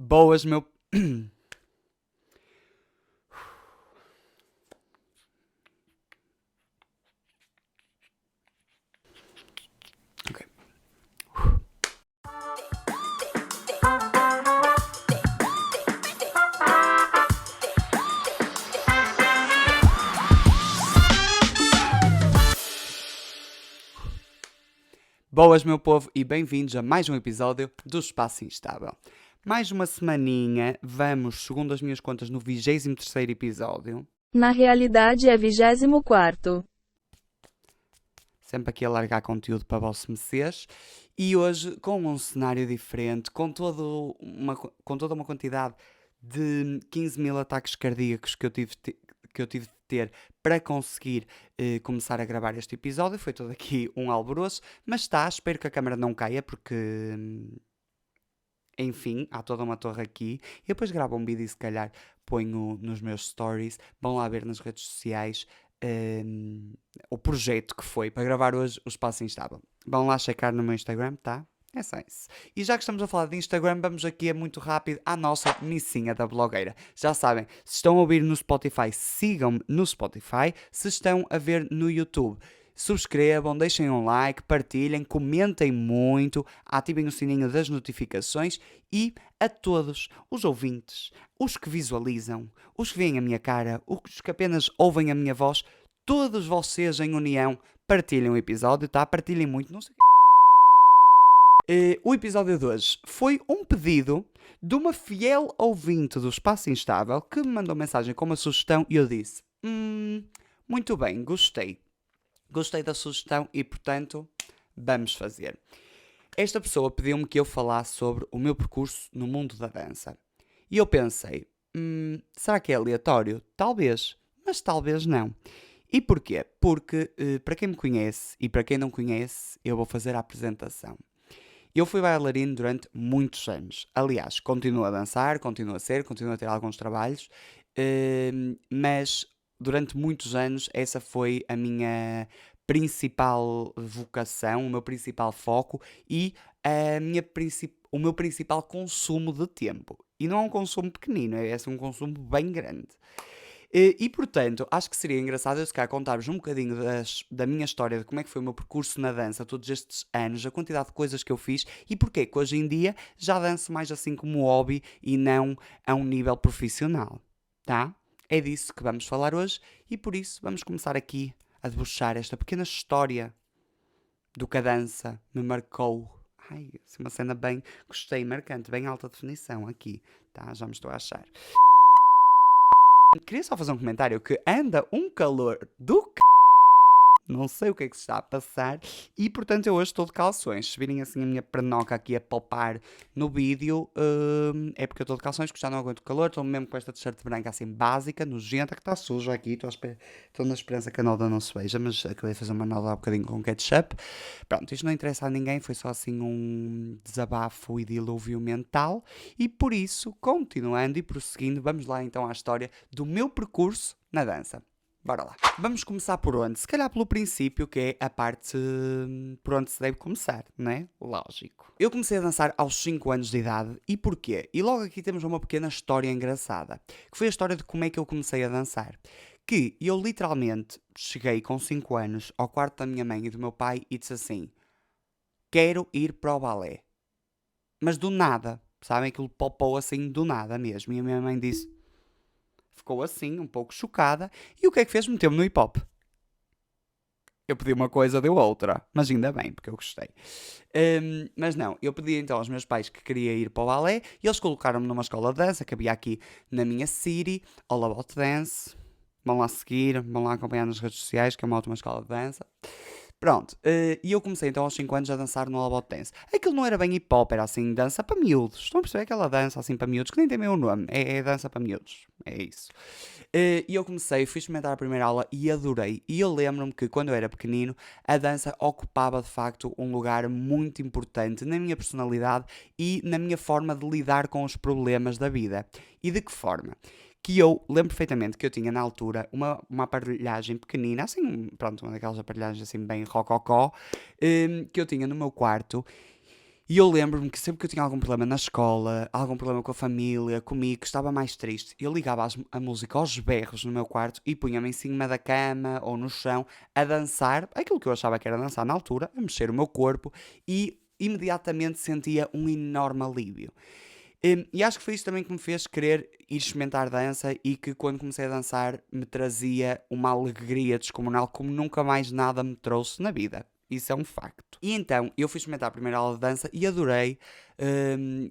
Boas, meu. Ok. Boas, meu povo, e bem-vindos a mais um episódio do Espaço Instável. Mais uma semaninha, vamos, segundo as minhas contas, no 23º episódio. Na realidade é 24º. Sempre aqui a largar conteúdo para vossos mercês. E hoje, com um cenário diferente, com toda uma quantidade de 15 mil ataques cardíacos que eu tive de ter para conseguir começar a gravar este episódio. Foi todo aqui um alvoroço, mas espero que a câmera não caia, porque, enfim, há toda uma torre aqui. E depois gravo um vídeo e se calhar ponho nos meus stories. Vão lá ver nas redes sociais o projeto que foi para gravar hoje o Espaço Instável. Vão lá checar no meu Instagram, tá? É só isso. E já que estamos a falar de Instagram, vamos aqui muito rápido à nossa missinha da blogueira. Já sabem, se estão a ouvir no Spotify, sigam-me no Spotify. Se estão a ver no YouTube, subscrevam, deixem um like, partilhem, comentem muito, ativem o sininho das notificações e a todos os ouvintes, os que visualizam, os que veem a minha cara, os que apenas ouvem a minha voz, todos vocês em união, partilhem o episódio, tá? Partilhem muito, não sei. O episódio de hoje foi um pedido de uma fiel ouvinte do Espaço Instável que me mandou mensagem com uma sugestão e eu disse: muito bem, gostei. Gostei da sugestão e, portanto, vamos fazer. Esta pessoa pediu-me que eu falasse sobre o meu percurso no mundo da dança. E eu pensei, será que é aleatório? Talvez, mas talvez não. E porquê? Porque, para quem me conhece e para quem não conhece, eu vou fazer a apresentação. Eu fui bailarino durante muitos anos. Aliás, continuo a dançar, continuo a ter alguns trabalhos, mas durante muitos anos essa foi a minha principal vocação, o meu principal foco e o meu principal consumo de tempo. E não é um consumo pequenino, é um consumo bem grande. E, portanto, acho que seria engraçado eu se calhar contar-vos um bocadinho da minha história, de como é que foi o meu percurso na dança todos estes anos, a quantidade de coisas que eu fiz e porque que hoje em dia já danço mais assim como hobby e não a um nível profissional, tá? É disso que vamos falar hoje e por isso vamos começar aqui a debochar esta pequena história do que a dança me marcou. Ai, é uma cena bem, gostei, marcante, bem alta definição aqui, tá? Já me estou a achar. Queria só fazer um comentário que anda um calor do c... Não sei o que é que se está a passar e, portanto, eu hoje estou de calções. Se virem assim a minha pernoca aqui a palpar no vídeo, é porque eu estou de calções, porque já não aguento calor. Estou mesmo com esta t-shirt branca assim básica, nojenta, que está sujo aqui. Estou na esperança que a Noda não se veja, mas acabei de fazer uma Noda há um bocadinho com ketchup. Pronto, isto não interessa a ninguém, foi só assim um desabafo e dilúvio mental. E por isso, continuando e prosseguindo, vamos lá então à história do meu percurso na dança. Bora lá. Vamos começar por onde? Se calhar pelo princípio, que é a parte por onde se deve começar, não é? Lógico. Eu comecei a dançar aos 5 anos de idade. E porquê? E logo aqui temos uma pequena história engraçada. Que foi a história de como é que eu comecei a dançar. Que eu literalmente cheguei com 5 anos ao quarto da minha mãe e do meu pai e disse assim: quero ir para o balé. Mas do nada. Sabem? Aquilo popou assim do nada mesmo. E a minha mãe disse... Ficou assim, um pouco chocada. E o que é que fez? Meteu-me no hip-hop. Eu pedi uma coisa, deu outra. Mas ainda bem, porque eu gostei. Mas não, eu pedi então aos meus pais que queria ir para o balé. E eles colocaram-me numa escola de dança que havia aqui na minha city. All About Dance. Vão lá seguir, vão lá acompanhar nas redes sociais, que é uma ótima escola de dança. Pronto, e eu comecei então aos 5 anos a dançar no All About Dance. Aquilo não era bem hip hop, era assim, dança para miúdos. Estão a perceber aquela dança assim para miúdos, que nem tem meu nome, é dança para miúdos, é isso. E eu comecei, fui experimentar a primeira aula e adorei. E eu lembro-me que quando eu era pequenino, a dança ocupava de facto um lugar muito importante na minha personalidade e na minha forma de lidar com os problemas da vida. E de que forma? Que eu lembro perfeitamente que eu tinha na altura uma aparelhagem pequenina, assim, pronto, uma daquelas aparelhagens assim bem rococó, que eu tinha no meu quarto E eu lembro-me que sempre que eu tinha algum problema na escola, algum problema com a família, comigo, estava mais triste, eu ligava a música aos berros no meu quarto e punha-me em cima da cama ou no chão a dançar, aquilo que eu achava que era dançar na altura, a mexer o meu corpo e imediatamente sentia um enorme alívio. E acho que foi isso também que me fez querer ir experimentar dança e que quando comecei a dançar me trazia uma alegria descomunal como nunca mais nada me trouxe na vida. Isso é um facto. E então eu fui experimentar a primeira aula de dança e adorei.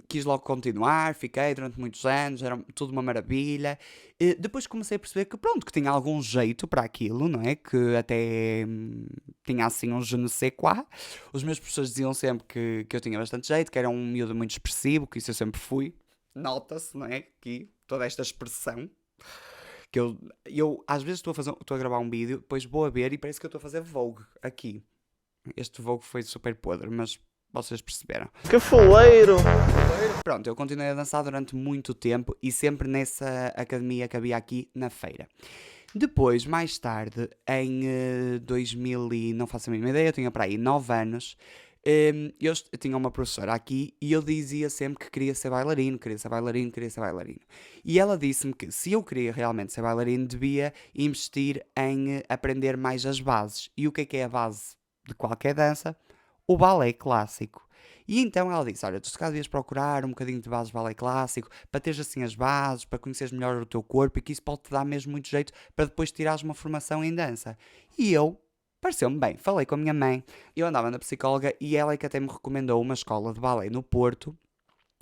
Quis logo continuar, fiquei durante muitos anos, era tudo uma maravilha. Depois comecei a perceber que pronto, que tinha algum jeito para aquilo, não é? Que até tinha assim um je ne sais quoi. Os meus professores diziam sempre que eu tinha bastante jeito, que era um miúdo muito expressivo, que isso eu sempre fui. Nota-se, não é? Aqui, toda esta expressão. Que eu às vezes estou a gravar um vídeo, depois vou a ver e parece que eu estou a fazer Vogue aqui. Este Vogue foi super podre, mas vocês perceberam. Que fuleiro! Pronto, eu continuei a dançar durante muito tempo e sempre nessa academia que havia aqui na feira. Depois, mais tarde, em 2000 e não faço a mínima ideia, eu tinha para aí 9 anos, eu tinha uma professora aqui e eu dizia sempre que queria ser bailarino, queria ser bailarino, queria ser bailarino. E ela disse-me que se eu queria realmente ser bailarino, devia investir em aprender mais as bases. E o que é a base de qualquer dança? O balé clássico. E então ela disse, olha, tu se calhar devias procurar um bocadinho de bases de balé clássico, para teres assim as bases, para conheceres melhor o teu corpo e que isso pode-te dar mesmo muito jeito para depois tirares uma formação em dança. E eu, pareceu-me bem, falei com a minha mãe, eu andava na psicóloga e ela é que até me recomendou uma escola de balé no Porto,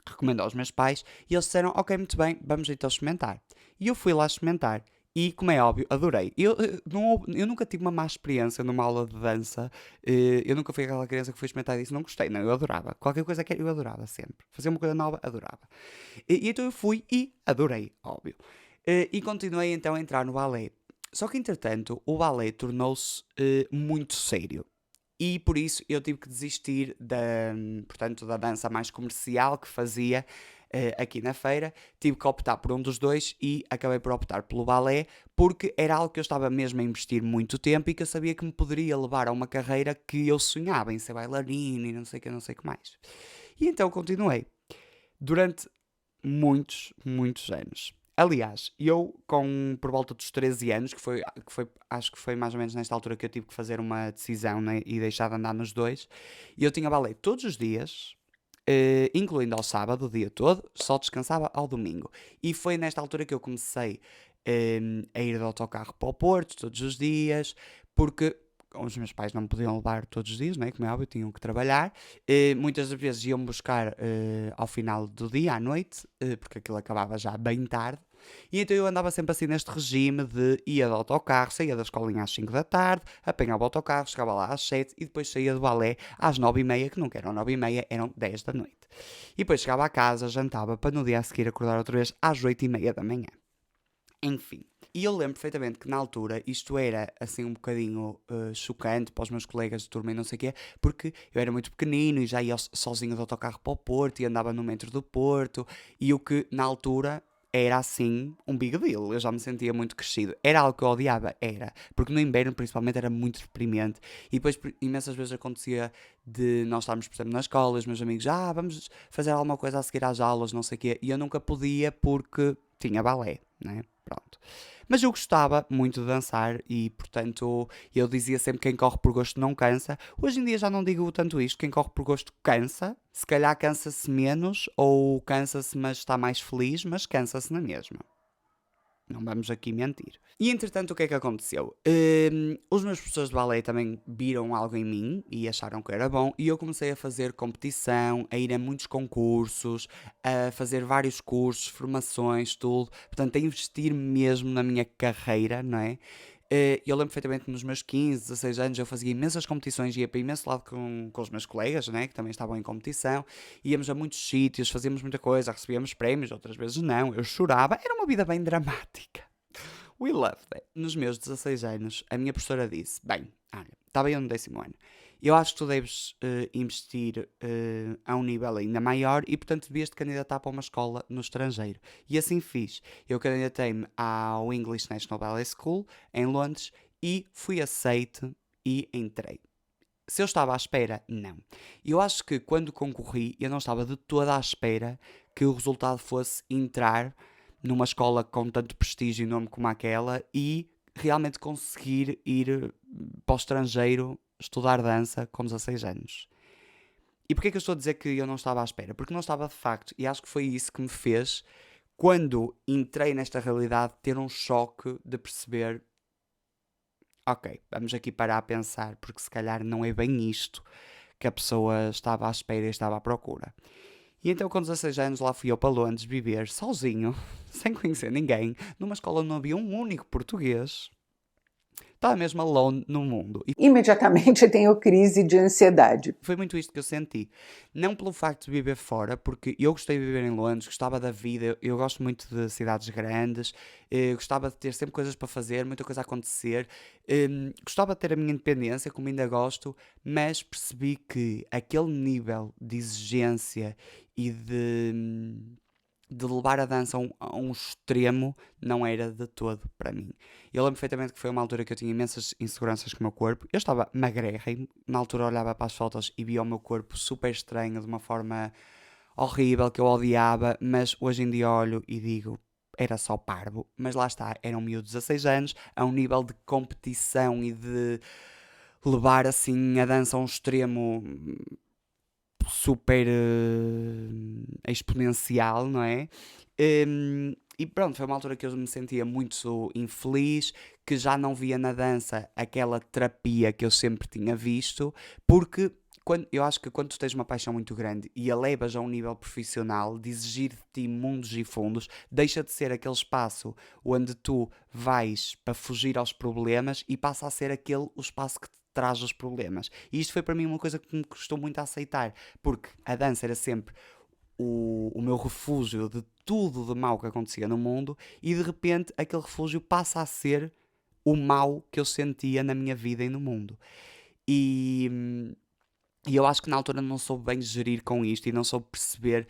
recomendou aos meus pais e eles disseram, ok, muito bem, vamos então experimentar. E eu fui lá experimentar. E, como é óbvio, adorei. Eu nunca tive uma má experiência numa aula de dança. Eu nunca fui aquela criança que foi experimentar e disse não gostei. Não, eu adorava. Qualquer coisa que eu adorava sempre. Fazer uma coisa nova, adorava. E então eu fui e adorei, óbvio. E continuei então a entrar no balé. Só que, entretanto, o balé tornou-se muito sério. E por isso eu tive que desistir portanto, da dança mais comercial que fazia aqui na feira. Tive que optar por um dos dois e acabei por optar pelo balé, porque era algo que eu estava mesmo a investir muito tempo e que eu sabia que me poderia levar a uma carreira que eu sonhava em ser bailarino e não sei o que, não sei o que mais. E então continuei durante muitos, muitos anos. Aliás, eu por volta dos 13 anos, acho que foi mais ou menos nesta altura que eu tive que fazer uma decisão, né, e deixar de andar nos dois, e eu tinha balé todos os dias, incluindo ao sábado, o dia todo, só descansava ao domingo. E foi nesta altura que eu comecei a ir de autocarro para o Porto todos os dias, porque os meus pais não me podiam levar todos os dias, né? Como é óbvio, tinham que trabalhar. Muitas das vezes iam-me buscar ao final do dia, à noite, porque aquilo acabava já bem tarde. E então eu andava sempre assim neste regime de ia de autocarro, saía da escolinha às 5 da tarde, apanhava o autocarro, chegava lá às 7 e depois saía do balé às 9h30, que nunca eram 9h30, eram 10 da noite. E depois chegava a casa, jantava, para no dia a seguir acordar outra vez às 8h30 da manhã. Enfim. E eu lembro perfeitamente que na altura isto era assim um bocadinho chocante para os meus colegas de turma e não sei o quê, porque eu era muito pequenino e já ia sozinho de autocarro para o Porto e andava no metro do Porto, e o que na altura era assim um big deal, eu já me sentia muito crescido. Era algo que eu odiava, era, porque no inverno principalmente era muito deprimente e depois imensas vezes acontecia de nós estarmos, por exemplo, na escola, os meus amigos, vamos fazer alguma coisa a seguir às aulas, não sei o quê, e eu nunca podia porque tinha balé, né? Pronto. Mas eu gostava muito de dançar e, portanto, eu dizia sempre que quem corre por gosto não cansa. Hoje em dia já não digo tanto isto, quem corre por gosto cansa. Se calhar cansa-se menos ou cansa-se mas está mais feliz, mas cansa-se na mesma. Não vamos aqui mentir. E entretanto, o que é que aconteceu? Os meus professores de balé também viram algo em mim e acharam que era bom. E eu comecei a fazer competição, a ir a muitos concursos, a fazer vários cursos, formações, tudo. Portanto, a investir mesmo na minha carreira, não é? Eu lembro perfeitamente que nos meus 15, 16 anos eu fazia imensas competições, ia para imenso lado com os meus colegas, né, que também estavam em competição, íamos a muitos sítios, fazíamos muita coisa, recebíamos prémios, outras vezes não, eu chorava, era uma vida bem dramática. We loved it. Nos meus 16 anos, a minha professora disse, bem, olha, estava eu no 10º ano, eu acho que tu deves investir a um nível ainda maior e, portanto, devias te candidatar para uma escola no estrangeiro. E assim fiz. Eu candidatei-me ao English National Ballet School, em Londres, e fui aceite e entrei. Se eu estava à espera, não. Eu acho que quando concorri, eu não estava de toda à espera que o resultado fosse entrar numa escola com tanto prestígio e nome como aquela e realmente conseguir ir para o estrangeiro estudar dança com 16 anos. E porquê que eu estou a dizer que eu não estava à espera? Porque não estava de facto, e acho que foi isso que me fez, quando entrei nesta realidade, ter um choque de perceber: ok, vamos aqui parar a pensar, porque se calhar não é bem isto que a pessoa estava à espera e estava à procura. E então, com 16 anos, lá fui eu para Londres viver sozinho, sem conhecer ninguém, numa escola onde não havia um único português. Estava mesmo alone no mundo. E Imediatamente eu tenho crise de ansiedade. foi muito isto que eu senti. Não pelo facto de viver fora, porque eu gostei de viver em Londres, gostava da vida, eu gosto muito de cidades grandes, gostava de ter sempre coisas para fazer, muita coisa a acontecer, gostava de ter a minha independência, como ainda gosto, mas percebi que aquele nível de exigência e de levar a dança a um extremo não era de todo para mim. Eu lembro perfeitamente que foi uma altura que eu tinha imensas inseguranças com o meu corpo. Eu estava magrérrimo, na altura olhava para as fotos e via o meu corpo super estranho, de uma forma horrível, que eu odiava, mas hoje em dia olho e digo, era só parvo. Mas lá está, era um miúdo de 16 anos, a um nível de competição e de levar assim a dança a um extremo super exponencial, não é? E pronto, foi uma altura que eu me sentia muito infeliz, que já não via na dança aquela terapia que eu sempre tinha visto, porque eu acho que quando tu tens uma paixão muito grande e a levas a um nível profissional, de exigir de ti mundos e fundos, deixa de ser aquele espaço onde tu vais para fugir aos problemas e passa a ser aquele o espaço que te traz os problemas. E isto foi para mim uma coisa que me custou muito a aceitar, porque a dança era sempre o meu refúgio de tudo de mau que acontecia no mundo e de repente aquele refúgio passa a ser o mal que eu sentia na minha vida e no mundo. E eu acho que na altura não soube bem gerir com isto e não soube perceber,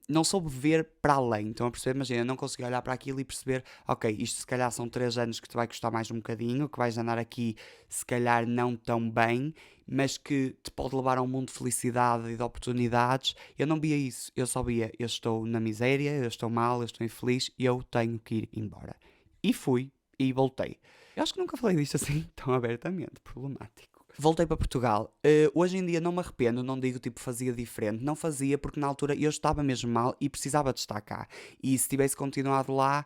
não soube ver para além. Estão a perceber? Imagina, eu não consegui olhar para aquilo e perceber, ok, isto se calhar são 3 anos que te vai custar mais um bocadinho, que vais andar aqui se calhar não tão bem, mas que te pode levar a um mundo de felicidade e de oportunidades. Eu não via isso, eu só via, eu estou na miséria, eu estou mal, eu estou infeliz e eu tenho que ir embora. E fui, e voltei. Eu acho que nunca falei disto assim tão abertamente, problemático. Voltei para Portugal. Hoje em dia não me arrependo, não digo tipo fazia diferente. Não fazia porque na altura eu estava mesmo mal e precisava de estar cá. E se tivesse continuado lá,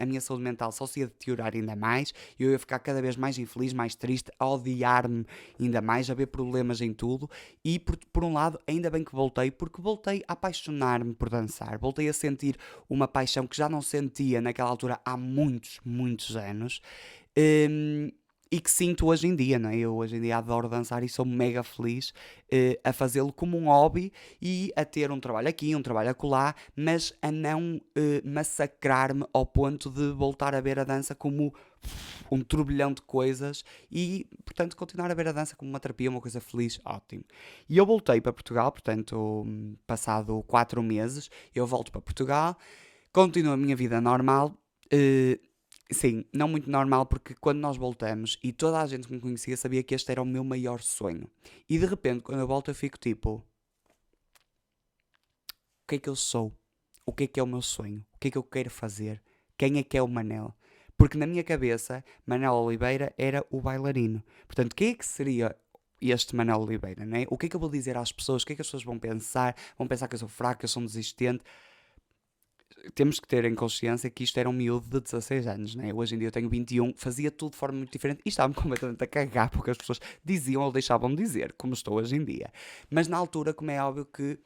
a minha saúde mental só se ia deteriorar ainda mais. Eu ia ficar cada vez mais infeliz, mais triste, a odiar-me ainda mais, a ver problemas em tudo. E por um lado, ainda bem que voltei, porque voltei a apaixonar-me por dançar. Voltei a sentir uma paixão que já não sentia naquela altura há muitos, muitos anos. E que sinto hoje em dia, não é? Eu hoje em dia adoro dançar e sou mega feliz a fazê-lo como um hobby e a ter um trabalho aqui, um trabalho acolá, mas a não massacrar-me ao ponto de voltar a ver a dança como um turbilhão de coisas e, portanto, continuar a ver a dança como uma terapia, uma coisa feliz, ótimo. E eu voltei para Portugal, portanto, passado 4 meses, eu volto para Portugal, continuo a minha vida normal. Sim, não muito normal, porque quando nós voltamos e toda a gente que me conhecia sabia que este era o meu maior sonho. E de repente, quando eu volto, eu fico tipo: o que é que eu sou? O que é o meu sonho? O que é que eu quero fazer? Quem é que é o Manel? Porque na minha cabeça, Manel Oliveira era o bailarino. Portanto, quem é que seria este Manel Oliveira, né? O que é que eu vou dizer às pessoas? O que é que as pessoas vão pensar? Vão pensar que eu sou fraco, que eu sou um desistente. Temos que ter em consciência que isto era um miúdo de 16 anos, né? Hoje em dia eu tenho 21, fazia tudo de forma muito diferente e estava-me completamente a cagar porque as pessoas diziam ou deixavam de dizer, como estou hoje em dia. Mas na altura, como é óbvio que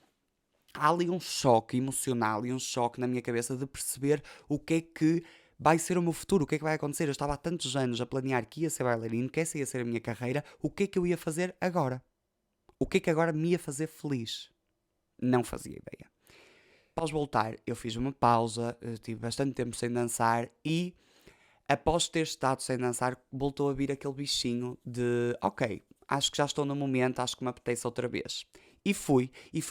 há ali um choque emocional e um choque na minha cabeça de perceber o que é que vai ser o meu futuro, o que é que vai acontecer. Eu estava há tantos anos a planear que ia ser bailarino, que essa ia ser a minha carreira, o que é que eu ia fazer agora? O que é que agora me ia fazer feliz? Não fazia ideia. Após voltar, eu fiz uma pausa, tive bastante tempo sem dançar e, após ter estado sem dançar, voltou a vir aquele bichinho de ok, acho que já estou no momento, acho que me apetece outra vez. E fui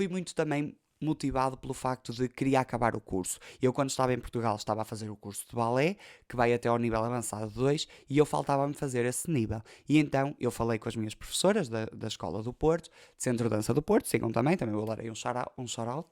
muito também motivado pelo facto de querer acabar o curso. Eu, quando estava em Portugal, estava a fazer o curso de balé, que vai até ao nível avançado 2, e eu faltava-me fazer esse nível. E então eu falei com as minhas professoras da Escola do Porto, de Centro de Dança do Porto, sigam também vou dar aí um shout-out, um shout-out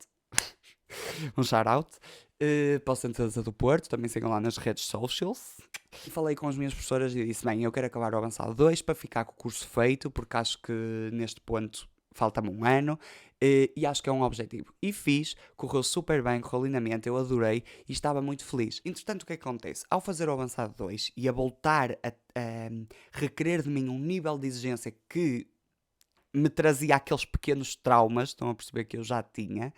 para o Centro de Dança do Porto, também sigam lá nas redes socials. E falei com as minhas professoras e disse, bem, eu quero acabar o avançado 2 para ficar com o curso feito, porque acho que neste ponto falta-me um ano, e acho que é um objetivo. E fiz, correu super bem, correu lindamente, eu adorei e estava muito feliz. Entretanto, o que acontece? Ao fazer o avançado 2 e a voltar a requerer de mim um nível de exigência que me trazia aqueles pequenos traumas, estão a perceber que eu já tinha,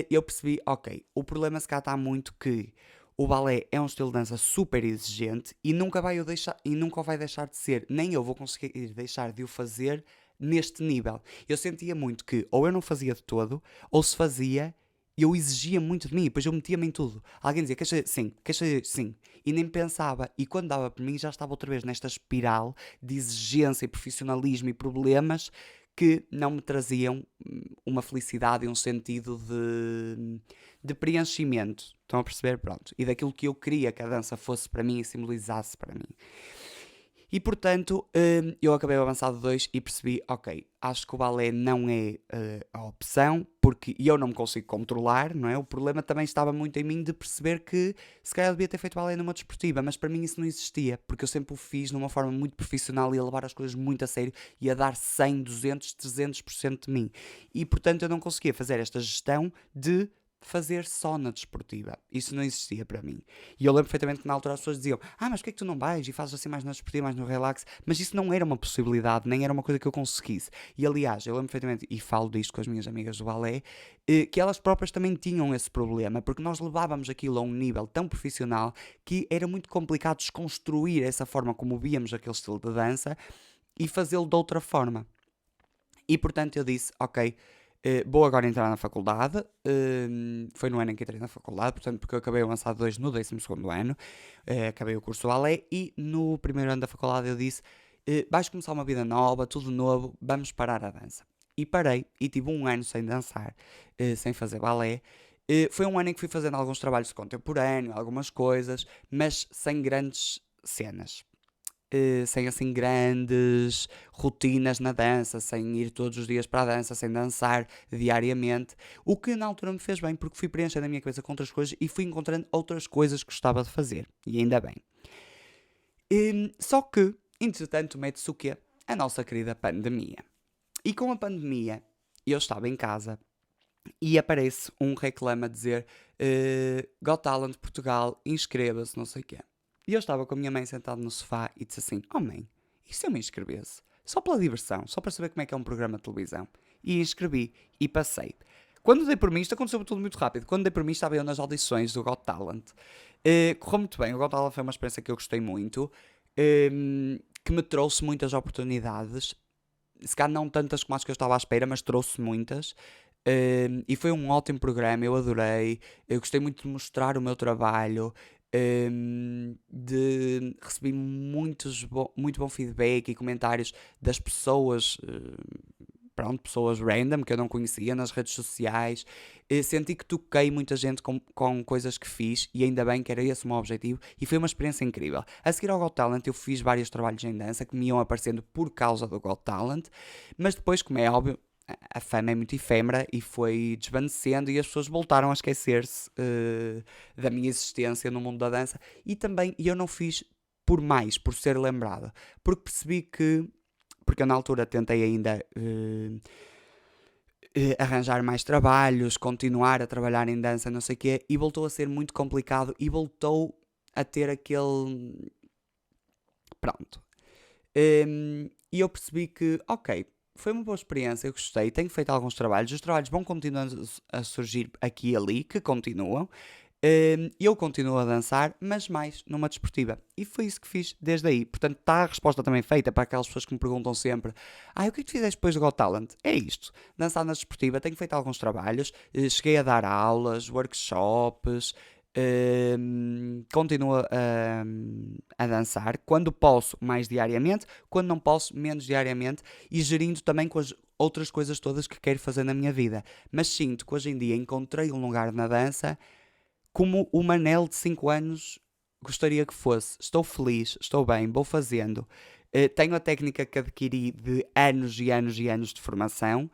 eu percebi, ok, o problema se cá está muito que o balé é um estilo de dança super exigente e nunca vai deixar de ser, nem eu vou conseguir deixar de o fazer neste nível. Eu sentia muito que ou eu não fazia de todo, ou se fazia, eu exigia muito de mim, depois eu metia-me em tudo. Alguém dizia, queres fazer sim, e nem pensava. E quando dava para mim, já estava outra vez nesta espiral de exigência e profissionalismo e problemas que não me traziam uma felicidade e um sentido de preenchimento. Estão a perceber? Pronto. E daquilo que eu queria que a dança fosse para mim e simbolizasse para mim. E portanto, eu acabei o avançado 2 e percebi, ok, acho que o balé não é a opção, porque eu não me consigo controlar, não é? O problema também estava muito em mim de perceber que se calhar eu devia ter feito balé numa desportiva, mas para mim isso não existia, porque eu sempre o fiz de uma forma muito profissional e a levar as coisas muito a sério e a dar 100, 200, 300% de mim. E portanto eu não conseguia fazer esta gestão de fazer só na desportiva. Isso não existia para mim. E eu lembro perfeitamente que na altura as pessoas diziam, mas porquê é que tu não vais e fazes assim mais na desportiva, mais no relax? Mas isso não era uma possibilidade, nem era uma coisa que eu conseguisse. E aliás, eu lembro perfeitamente, e falo disto com as minhas amigas do balé, que elas próprias também tinham esse problema, porque nós levávamos aquilo a um nível tão profissional que era muito complicado desconstruir essa forma como víamos aquele estilo de dança e fazê-lo de outra forma. E portanto eu disse, ok, vou agora entrar na faculdade, foi no ano em que entrei na faculdade, portanto, porque eu acabei o avançado 2 no 12º ano, acabei o curso de balé e no primeiro ano da faculdade eu disse, vais começar uma vida nova, tudo novo, vamos parar a dança. E parei, e tive um ano sem dançar, sem fazer balé. Foi um ano em que fui fazendo alguns trabalhos de contemporâneo, algumas coisas, mas sem grandes cenas. Sem assim grandes rotinas na dança, sem ir todos os dias para a dança, sem dançar diariamente, o que na altura me fez bem, porque fui preenchendo a minha cabeça com outras coisas e fui encontrando outras coisas que gostava de fazer, e ainda bem. Só que, entretanto, mete-se o quê? A nossa querida pandemia. E com a pandemia, eu estava em casa e aparece um reclame a dizer Got Talent Portugal, inscreva-se, não sei o quê. E eu estava com a minha mãe sentada no sofá e disse assim, mãe, e se eu me inscrevesse? Só pela diversão, só para saber como é que é um programa de televisão. E inscrevi e passei. Quando dei por mim, isto aconteceu tudo muito rápido, quando dei por mim estava eu nas audições do Got Talent. Correu muito bem, o Got Talent foi uma experiência que eu gostei muito, que me trouxe muitas oportunidades, se calhar não tantas como as que eu estava à espera, mas trouxe muitas. E foi um ótimo programa, eu adorei, eu gostei muito de mostrar o meu trabalho, recebi muito bom feedback e comentários das pessoas, pessoas random que eu não conhecia nas redes sociais. Senti que toquei muita gente com coisas que fiz e ainda bem que era esse o meu objetivo e foi uma experiência incrível. A seguir ao Got Talent eu fiz vários trabalhos em dança que me iam aparecendo por causa do Got Talent, mas depois, como é óbvio, a fama é muito efêmera e foi desvanecendo e as pessoas voltaram a esquecer-se da minha existência no mundo da dança e eu não fiz por ser lembrada, porque percebi que, porque eu na altura tentei ainda arranjar mais trabalhos, continuar a trabalhar em dança, não sei o quê, e voltou a ser muito complicado e voltou a ter aquele... Pronto. E eu percebi que, ok, foi uma boa experiência, eu gostei, tenho feito alguns trabalhos, os trabalhos vão continuando a surgir aqui e ali, que continuam, eu continuo a dançar, mas mais numa desportiva, e foi isso que fiz desde aí. Portanto, está a resposta também feita para aquelas pessoas que me perguntam sempre, o que é que tu fizeste depois do Got Talent? É isto, dançar na desportiva, tenho feito alguns trabalhos, cheguei a dar aulas, workshops, continuo a dançar, quando posso mais diariamente, quando não posso menos diariamente, e gerindo também com as outras coisas todas que quero fazer na minha vida. Mas sinto que hoje em dia encontrei um lugar na dança como o Manel de 5 anos gostaria que fosse. Estou feliz, estou bem, vou fazendo. Tenho a técnica que adquiri de anos e anos e anos de formação.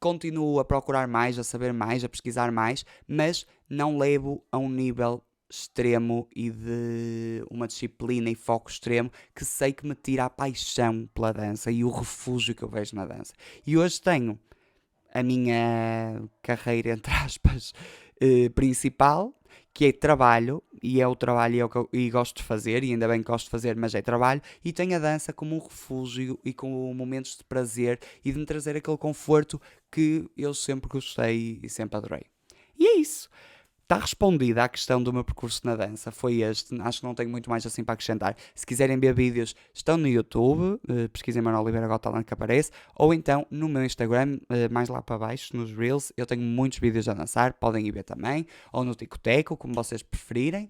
Continuo a procurar mais, a saber mais, a pesquisar mais, mas não levo a um nível extremo e de uma disciplina e foco extremo que sei que me tira a paixão pela dança e o refúgio que eu vejo na dança. E hoje tenho a minha carreira, entre aspas, principal, que é trabalho, e é o trabalho e é o que eu gosto de fazer, e ainda bem que gosto de fazer, mas é trabalho, e tenho a dança como um refúgio e com momentos de prazer e de me trazer aquele conforto que eu sempre gostei e sempre adorei. E é isso. Está respondida a questão do meu percurso na dança, foi este, acho que não tenho muito mais assim para acrescentar. Se quiserem ver vídeos, estão no YouTube, pesquisem Manuel Oliveira Got Talent que aparece, ou então no meu Instagram, mais lá para baixo, nos Reels, eu tenho muitos vídeos a dançar, podem ir ver também, ou no Ticoteco, como vocês preferirem.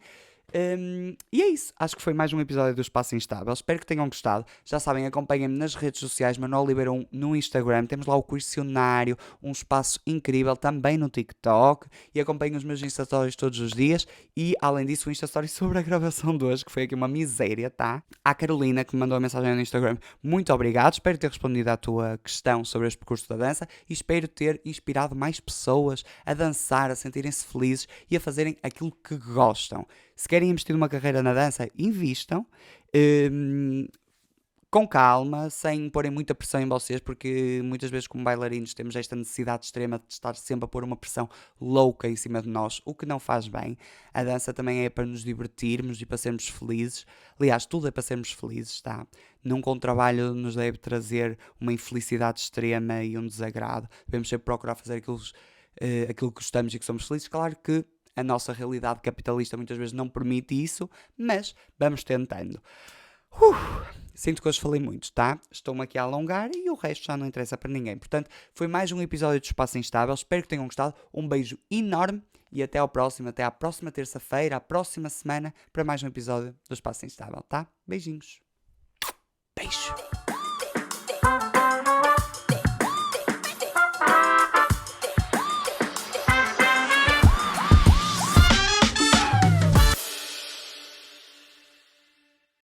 E é isso, acho que foi mais um episódio do Espaço Instável, espero que tenham gostado. Já sabem, acompanhem-me nas redes sociais, Manuel Oliveira 1 no Instagram, temos lá o questionário, um espaço incrível também no TikTok, e acompanhem os meus Insta Stories todos os dias. E além disso, o Insta Story sobre a gravação de hoje, que foi aqui uma miséria, tá? À Carolina, que me mandou a mensagem no Instagram, muito obrigado, espero ter respondido à tua questão sobre este percurso da dança e espero ter inspirado mais pessoas a dançar, a sentirem-se felizes e a fazerem aquilo que gostam. Se querem investir numa carreira na dança, invistam. Com calma, sem porem muita pressão em vocês, porque muitas vezes como bailarinos temos esta necessidade extrema de estar sempre a pôr uma pressão louca em cima de nós, o que não faz bem. A dança também é para nos divertirmos e para sermos felizes. Aliás, tudo é para sermos felizes, tá? Nunca um trabalho nos deve trazer uma infelicidade extrema e um desagrado. Devemos sempre procurar fazer aquilo que gostamos e que somos felizes. Claro que a nossa realidade capitalista muitas vezes não permite isso, mas vamos tentando. Sinto que hoje falei muito, tá? Estou-me aqui a alongar e o resto já não interessa para ninguém. Portanto, foi mais um episódio de Espaço Instável. Espero que tenham gostado. Um beijo enorme e até ao próximo. Até à próxima terça-feira, à próxima semana, para mais um episódio do Espaço Instável, tá? Beijinhos. Beijo.